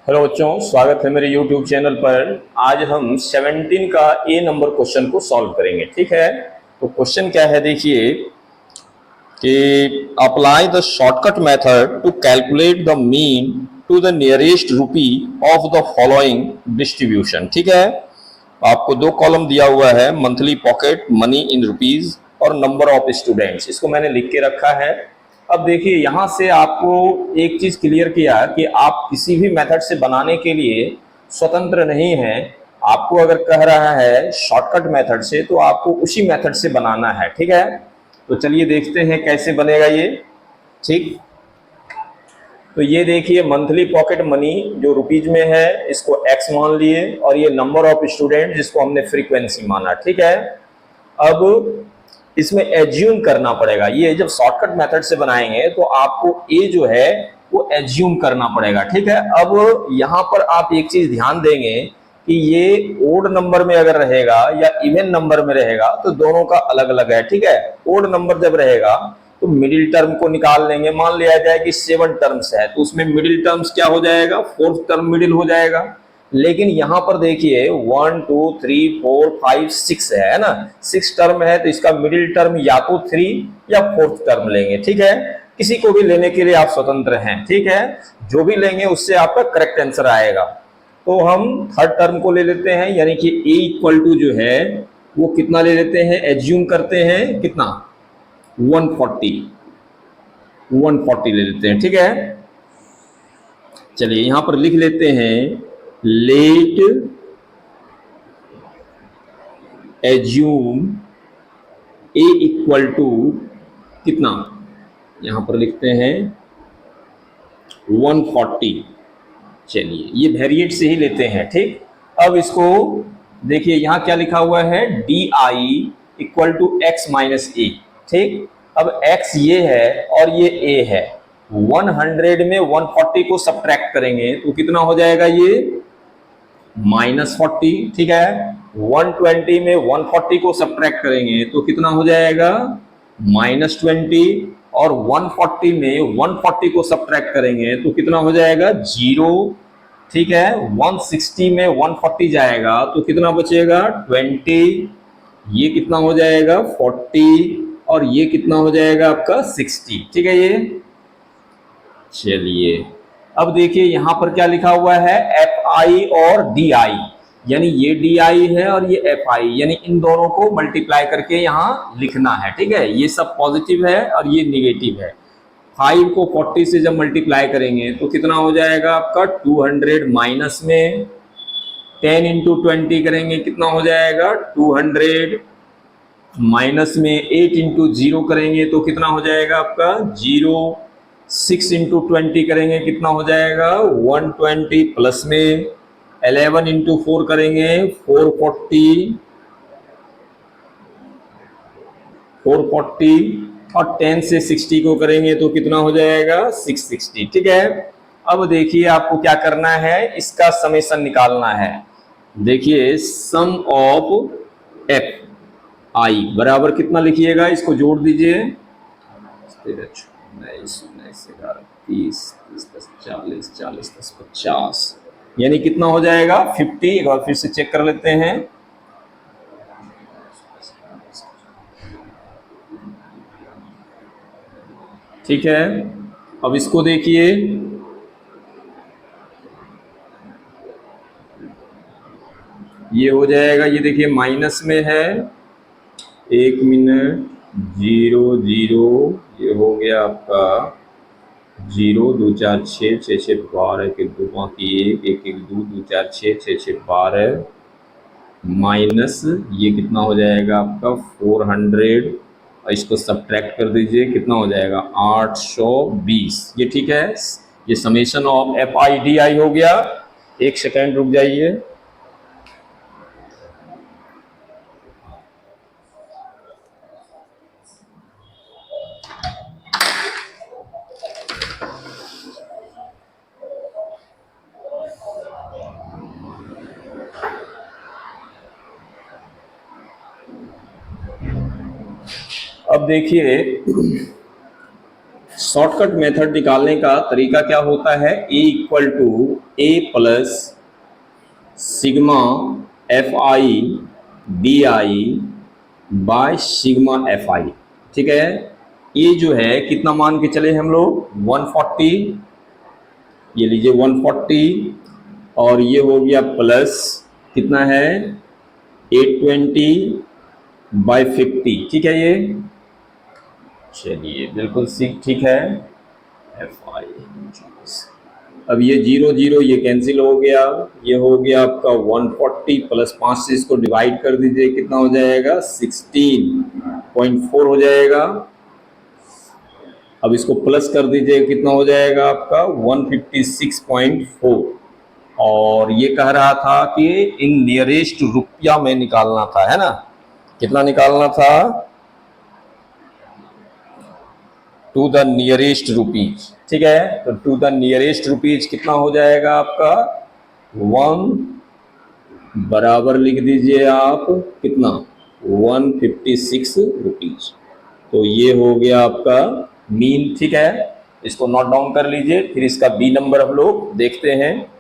Hello बच्चों, स्वागत है मेरे YouTube चैनल पर। आज हम 17 का ए नंबर क्वेश्चन को सॉल्व करेंगे। ठीक है, तो क्वेश्चन क्या है देखिए कि apply the shortcut method to calculate the mean to the nearest rupee of the following distribution. ठीक है, आपको दो कॉलम दिया हुआ है, monthly pocket money in rupees और नंबर ऑफ स्टूडेंट्स। इसको मैंने लिख के रखा है। अब देखिए यहां से आपको एक चीज क्लियर किया कि आप किसी भी मेथड से बनाने के लिए स्वतंत्र नहीं है। आपको अगर कह रहा है शॉर्टकट मेथड से तो आपको उसी मेथड से बनाना है। ठीक है, तो चलिए देखते हैं कैसे बनेगा ये। ठीक, तो ये देखिए मंथली पॉकेट मनी जो रुपीज में है इसको एक्स मान लिए और ये नंबर ऑफ स्टूडेंट जिसको हमने फ्रीक्वेंसी माना। ठीक है, अब इसमें एज्यूम करना पड़ेगा। ये जब शॉर्टकट मेथड से बनाएंगे तो आपको ए जो है वो एज्यूम करना पड़ेगा। ठीक है, अब यहां पर आप एक चीज ध्यान देंगे कि ये ओड नंबर में अगर रहेगा या इवन नंबर में रहेगा तो दोनों का अलग अलग है। ठीक है, ओड नंबर जब रहेगा तो मिडिल टर्म को निकाल लेंगे। मान लिया जाए कि 7 टर्म्स है तो उसमें मिडिल टर्म्स क्या हो जाएगा, फोर्थ टर्म मिडिल हो जाएगा। लेकिन यहां पर देखिए 1 2 3 4 5 6 है ना, 6 टर्म है तो इसका मिडिल टर्म या तो 3 या फोर्थ टर्म लेंगे। ठीक है, किसी को भी लेने के लिए आप स्वतंत्र हैं। ठीक है, जो भी लेंगे उससे आपका करेक्ट आंसर आएगा। तो हम थर्ड टर्म को ले लेते हैं, यानी कि ए इक्वल टू जो है वो कितना ले लेते हैं, एज्यूम करते हैं कितना, 140 ले लेते हैं। ठीक है, चलिए यहां पर लिख लेते हैं let assume A equal to कितना, यहां पर लिखते हैं 140। चलिए ये वेरिएट से ही लेते हैं। ठीक, अब इसको देखिए यहां क्या लिखा हुआ है, D I equal to X minus A. ठीक, अब x ये है और ये a है। 100 में 140 को सब्ट्रैक्ट करेंगे तो कितना हो जाएगा, ये -40। ठीक है, 120 में 140 को सब्ट्रैक्ट करेंगे तो कितना हो जाएगा, -20। और 140 में 140 को सब्ट्रैक्ट करेंगे तो कितना हो जाएगा, 0। ठीक है, 160 में 140 जाएगा तो कितना बचेगा, 20। ये कितना हो जाएगा, 40। और ये कितना हो जाएगा आपका 60। ठीक है, ये चलिए अब देखिए यहां पर क्या लिखा हुआ है, एफ आई और डी आई, यानी ये डी आई है और ये एफ आई, यानी इन दोनों को मल्टीप्लाई करके यहां लिखना है। ठीक है, ये सब पॉजिटिव है और ये निगेटिव है। 5 को 40 से जब मल्टीप्लाई करेंगे तो कितना हो जाएगा आपका 200, माइनस में 10 इंटू 20 करेंगे कितना हो जाएगा 200, माइनस में 8 इंटू 0 करेंगे तो कितना हो जाएगा आपका 0। 6 इंटू 20 करेंगे कितना हो जाएगा 120, प्लस में 11 इंटू 4 करेंगे 440, 440। और 10 से 60 को करेंगे तो कितना हो जाएगा 660। ठीक है, अब देखिए आपको क्या करना है, इसका समेशन निकालना है। देखिए सम ऑफ एफ आई बराबर कितना लिखिएगा, इसको जोड़ दीजिए 19, 19, 11, 30, 30, 10, 40, 40, 10, 50, यानी कितना हो जाएगा 50। एक बार फिर से चेक कर लेते हैं, ठीक है। अब इसको देखिए, ये हो जाएगा, ये देखिए माइनस में है, 1 मिनट 0 0, ये हो गया आपका 0 2 4 6 6 6 12, 1 2 बाकी 1 1 1 2 2 4 6 6 6 12, माइनस ये कितना हो जाएगा आपका 400, और इसको सब्ट्रैक्ट कर दीजिए कितना हो जाएगा 820। ये ठीक है, ये summation of F I D आई हो गया। एक सेकेंड रुक जाइए, अब देखिए शॉर्टकट मेथड निकालने का तरीका क्या होता है, A equal to A plus sigma F I D I by sigma F I. ठीक है, ये जो है कितना मान के चले हम लोग 140, ये लीजिए 140, और ये हो गया प्लस कितना है 820 बाय 50। ठीक है, ये चलिए बिल्कुल ठीक है एफ आई। अब ये 0 0 ये कैंसिल हो गया, ये हो गया आपका 140 प्लस 5 से इसको डिवाइड कर दीजिए, कितना हो जाएगा 16.4 हो जाएगा। अब इसको प्लस कर दीजिए, कितना हो जाएगा आपका 156.4। और ये कह रहा था कि इन नियरेस्ट रुपया में निकालना था, है ना, कितना निकालना था, टू द नियरेस्ट रुपीज। ठीक है, तो टू द नियरेस्ट रुपीज कितना हो जाएगा आपका 1 बराबर लिख दीजिए आप कितना 156 रुपीज। तो ये हो गया आपका मीन। ठीक है, इसको नोट डाउन कर लीजिए। फिर इसका बी नंबर हम लोग देखते हैं।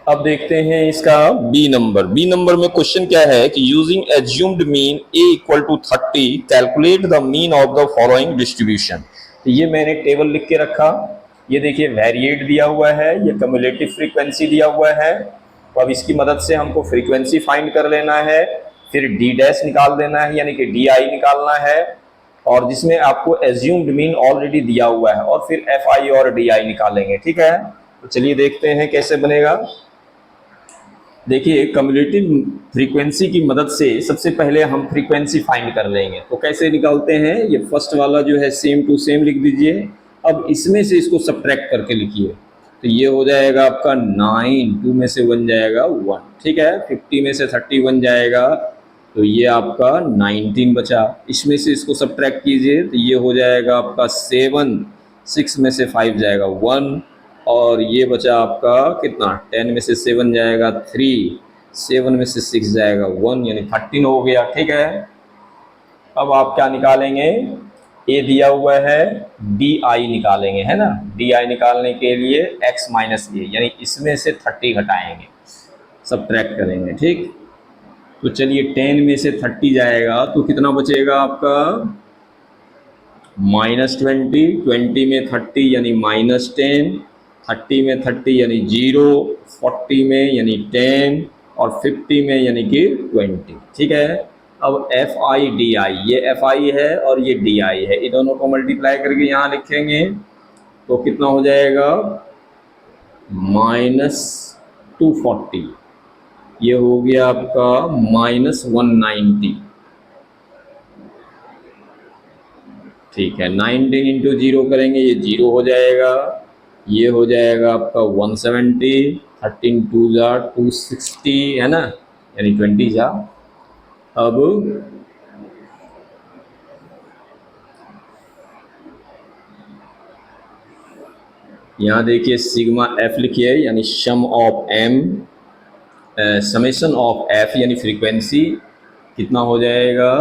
अब देखते हैं इसका बी नंबर। बी नंबर में क्वेश्चन क्या है कि using assumed mean A equal to 30 calculate the mean of the following distribution. तो ये मैंने टेबल लिख के रखा, ये देखिए वेरिएट दिया हुआ है, ये कम्युलेटिव फ्रीक्वेंसी दिया हुआ है। तो अब इसकी मदद से हमको फ्रीक्वेंसी फाइंड कर लेना है, फिर डी डैश निकाल देना है, यानी कि डी आई निकालना है, और जिसमें आपको एज्यूम्ड मीन ऑलरेडी दिया हुआ है, और फिर एफ आई और डी आई निकालेंगे। ठीक है, तो चलिए देखते हैं कैसे बनेगा। देखिए कम्युलेटिव फ्रीक्वेंसी की मदद से सबसे पहले हम फ्रीक्वेंसी फाइंड कर लेंगे। तो कैसे निकालते हैं, ये फर्स्ट वाला जो है सेम टू सेम लिख दीजिए। अब इसमें से इसको सब्ट्रैक्ट करके लिखिए, तो ये हो जाएगा आपका 9, 2 में से 1 जाएगा 1। ठीक है, 50 में से 31 जाएगा, तो ये आपका 19 बचा। इसमें से इसको सब्ट्रैक्ट कीजिए, तो ये हो जाएगा आपका 7, 6 में से 5 जाएगा 1, और ये बचा आपका कितना 10 में से 7 जाएगा 3, 7 में से 6 जाएगा 1, यानी 13 हो गया। ठीक है, अब आप क्या निकालेंगे, ए दिया हुआ है, डी आई निकालेंगे, है ना। डी आई निकालने के लिए x माइनस ए, यानी इसमें से 30 घटाएंगे, सब्ट्रैक्ट करेंगे। ठीक, तो चलिए 10 में से 30 जाएगा तो कितना बचेगा आपका -20, 20 में 30 यानी -10, 30 में 30 यानी 0, 40 में यानी 10, और 50 में यानी कि 20। ठीक है, अब एफ आई डी आई, ये एफ आई है और ये डी आई है, इन दोनों को मल्टीप्लाई करके यहाँ लिखेंगे तो कितना हो जाएगा -240, ये हो गया आपका -190। ठीक है, 19 इंटू 0 करेंगे, ये 0 हो जाएगा, ये हो जाएगा आपका 170, 13 2 जा 260, है ना, यानी 20 जा। अब यहाँ देखिए सिग्मा एफ लिखिए, यानी sum of M, summation of F यानी फ्रीक्वेंसी कितना हो जाएगा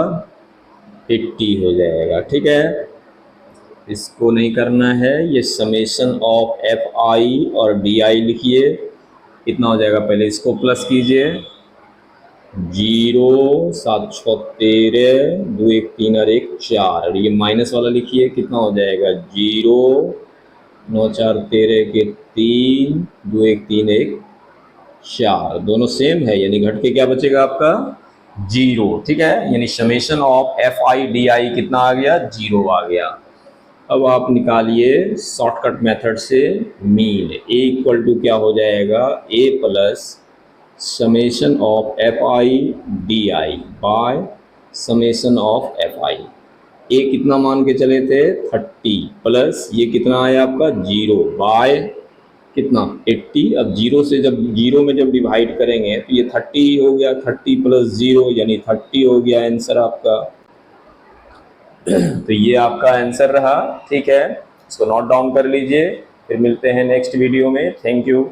80 हो जाएगा। ठीक है, इसको नहीं करना है, ये समेशन ऑफ एफ आई और डी आई लिखिए, कितना हो जाएगा, पहले इसको प्लस कीजिए, 0 7 6 13, 2 1 3 और 1 4, और ये माइनस वाला लिखिए, कितना हो जाएगा 0 9 4 13 के 3, 2 1 3 1 4, दोनों सेम है, यानी घट के क्या बचेगा आपका 0। ठीक है, यानी summation of F I D I कितना आ गया 0 आ गया। अब आप निकालिए शॉर्टकट मेथड से मीन। ए इक्वल टू क्या हो जाएगा, A plus summation of F I D I by summation of F I. A कितना मान के चले थे 30, प्लस ये कितना आया आपका 0 बाय कितना 80। अब 0 से जब 0 में जब डिवाइड करेंगे तो ये 30 हो गया, 30 प्लस 0 यानी 30 हो गया आंसर आपका। तो ये आपका आंसर रहा। ठीक है, इसको नोट डाउन कर लीजिए, फिर मिलते हैं नेक्स्ट वीडियो में। Thank you.